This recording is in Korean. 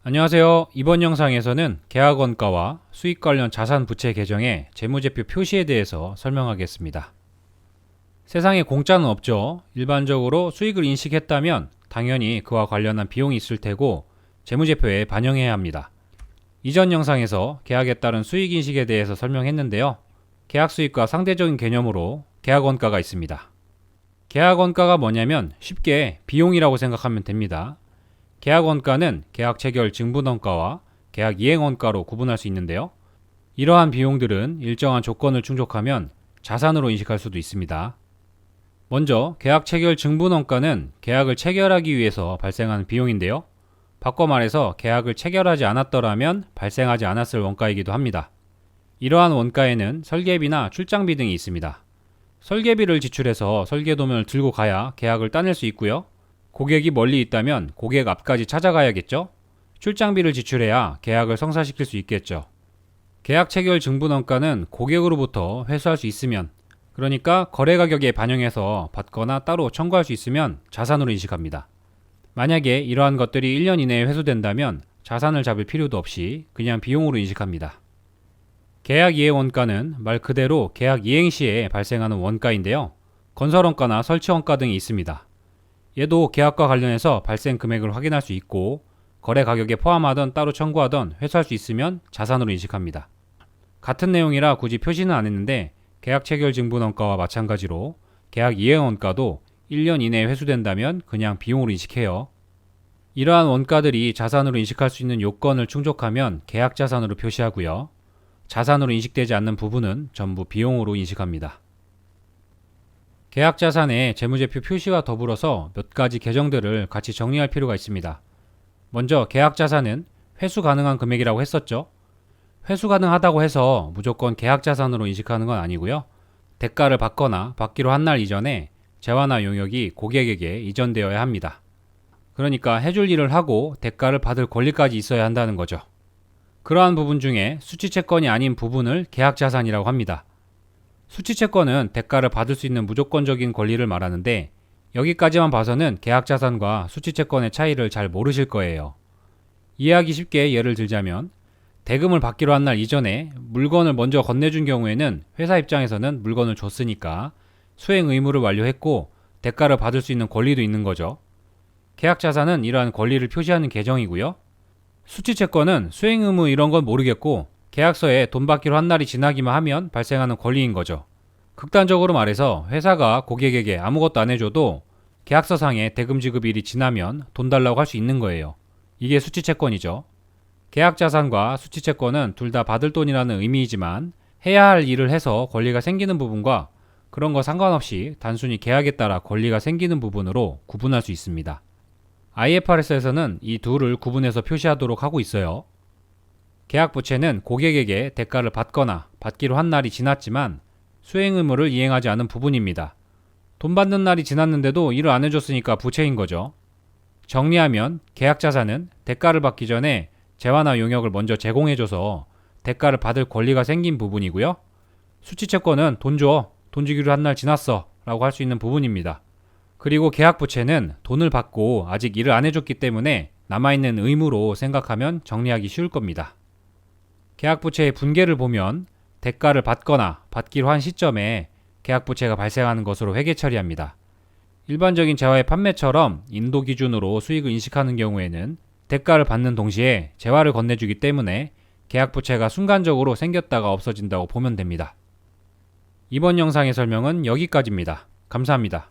안녕하세요. 이번 영상에서는 계약원가와 수익 관련 자산 부채 계정의 재무제표 표시에 대해서 설명하겠습니다. 세상에 공짜는 없죠. 일반적으로 수익을 인식했다면 당연히 그와 관련한 비용이 있을 테고 재무제표에 반영해야 합니다. 이전 영상에서 계약에 따른 수익 인식에 대해서 설명했는데요. 계약 수익과 상대적인 개념으로 계약원가가 있습니다. 계약원가가 뭐냐면 쉽게 비용이라고 생각하면 됩니다. 계약원가는 계약 체결 증분원가와 계약 이행원가로 구분할 수 있는데요. 이러한 비용들은 일정한 조건을 충족하면 자산으로 인식할 수도 있습니다. 먼저 계약 체결 증분원가는 계약을 체결하기 위해서 발생하는 비용인데요. 바꿔 말해서 계약을 체결하지 않았더라면 발생하지 않았을 원가이기도 합니다. 이러한 원가에는 설계비나 출장비 등이 있습니다. 설계비를 지출해서 설계도면을 들고 가야 계약을 따낼 수 있고요. 고객이 멀리 있다면 고객 앞까지 찾아가야겠죠? 출장비를 지출해야 계약을 성사시킬 수 있겠죠. 계약 체결 증분원가는 고객으로부터 회수할 수 있으면, 그러니까 거래 가격에 반영해서 받거나 따로 청구할 수 있으면 자산으로 인식합니다. 만약에 이러한 것들이 1년 이내에 회수된다면 자산을 잡을 필요도 없이 그냥 비용으로 인식합니다. 계약 이행 원가는 말 그대로 계약 이행 시에 발생하는 원가인데요. 건설원가나 설치원가 등이 있습니다. 얘도 계약과 관련해서 발생 금액을 확인할 수 있고 거래 가격에 포함하던 따로 청구하던 회수할 수 있으면 자산으로 인식합니다. 같은 내용이라 굳이 표시는 안 했는데 계약 체결 증분원가와 마찬가지로 계약 이행 원가도 1년 이내에 회수된다면 그냥 비용으로 인식해요. 이러한 원가들이 자산으로 인식할 수 있는 요건을 충족하면 계약 자산으로 표시하고요. 자산으로 인식되지 않는 부분은 전부 비용으로 인식합니다. 계약 자산의 재무제표 표시와 더불어서 몇 가지 계정들을 같이 정리할 필요가 있습니다. 먼저 계약 자산은 회수 가능한 금액이라고 했었죠. 회수 가능하다고 해서 무조건 계약 자산으로 인식하는 건 아니고요. 대가를 받거나 받기로 한 날 이전에 재화나 용역이 고객에게 이전되어야 합니다. 그러니까 해줄 일을 하고 대가를 받을 권리까지 있어야 한다는 거죠. 그러한 부분 중에 수취채권이 아닌 부분을 계약 자산이라고 합니다. 수취채권은 대가를 받을 수 있는 무조건적인 권리를 말하는데 여기까지만 봐서는 계약자산과 수취채권의 차이를 잘 모르실 거예요. 이해하기 쉽게 예를 들자면 대금을 받기로 한 날 이전에 물건을 먼저 건네준 경우에는 회사 입장에서는 물건을 줬으니까 수행 의무를 완료했고 대가를 받을 수 있는 권리도 있는 거죠. 계약자산은 이러한 권리를 표시하는 계정이고요. 수취채권은 수행 의무 이런 건 모르겠고 계약서에 돈 받기로 한 날이 지나기만 하면 발생하는 권리인 거죠. 극단적으로 말해서 회사가 고객에게 아무것도 안 해줘도 계약서상에 대금 지급일이 지나면 돈 달라고 할 수 있는 거예요. 이게 수취채권이죠. 계약자산과 수취채권은 둘 다 받을 돈이라는 의미이지만 해야 할 일을 해서 권리가 생기는 부분과 그런 거 상관없이 단순히 계약에 따라 권리가 생기는 부분으로 구분할 수 있습니다. IFRS에서는 이 둘을 구분해서 표시하도록 하고 있어요. 계약 부채는 고객에게 대가를 받거나 받기로 한 날이 지났지만 수행 의무를 이행하지 않은 부분입니다. 돈 받는 날이 지났는데도 일을 안 해줬으니까 부채인 거죠. 정리하면 계약 자산은 대가를 받기 전에 재화나 용역을 먼저 제공해줘서 대가를 받을 권리가 생긴 부분이고요. 수취채권은 돈 줘, 돈 주기로 한 날 지났어 라고 할 수 있는 부분입니다. 그리고 계약 부채는 돈을 받고 아직 일을 안 해줬기 때문에 남아있는 의무로 생각하면 정리하기 쉬울 겁니다. 계약부채의 분계를 보면 대가를 받거나 받기로 한 시점에 계약부채가 발생하는 것으로 회계 처리합니다. 일반적인 재화의 판매처럼 인도 기준으로 수익을 인식하는 경우에는 대가를 받는 동시에 재화를 건네주기 때문에 계약부채가 순간적으로 생겼다가 없어진다고 보면 됩니다. 이번 영상의 설명은 여기까지입니다. 감사합니다.